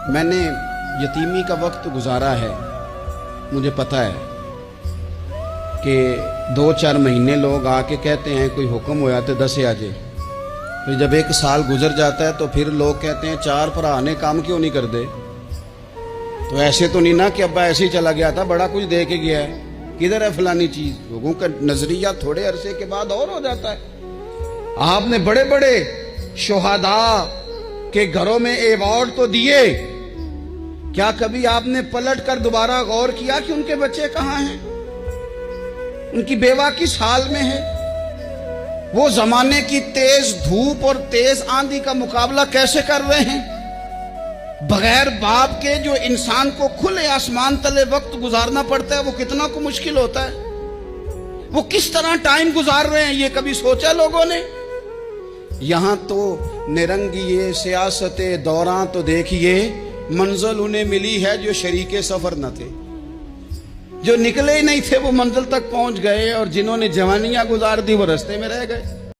میں نے یتیمی کا وقت گزارا ہے، مجھے پتہ ہے کہ 2-4 مہینے لوگ آ کے کہتے ہیں کوئی حکم ہوا تو دسے آجے، پھر جب 1 سال گزر جاتا ہے تو پھر لوگ کہتے ہیں 4 بھرا نے کام کیوں نہیں کر دے؟ تو ایسے تو نہیں نا کہ ابا ایسے ہی چلا گیا تھا، بڑا کچھ دے کے گیا ہے، کدھر ہے فلانی چیز؟ لوگوں کا نظریہ تھوڑے عرصے کے بعد اور ہو جاتا ہے۔ آپ نے بڑے بڑے شہداء کے گھروں میں ایوارڈ تو دیے، کیا کبھی آپ نے پلٹ کر دوبارہ غور کیا کہ ان کے بچے کہاں ہیں؟ ان کی بیوہ کس حال میں ہے؟ وہ زمانے کی تیز دھوپ اور تیز آندھی کا مقابلہ کیسے کر رہے ہیں؟ بغیر باپ کے جو انسان کو کھلے آسمان تلے وقت گزارنا پڑتا ہے وہ کتنا کو مشکل ہوتا ہے؟ وہ کس طرح ٹائم گزار رہے ہیں، یہ کبھی سوچا لوگوں نے؟ یہاں تو نرنگیے سیاست دوراں تو دیکھیے منزل انہیں ملی ہے جو شریک سفر نہ تھے، جو نکلے ہی نہیں تھے وہ منزل تک پہنچ گئے، اور جنہوں نے جوانیاں گزار دی وہ رستے میں رہ گئے۔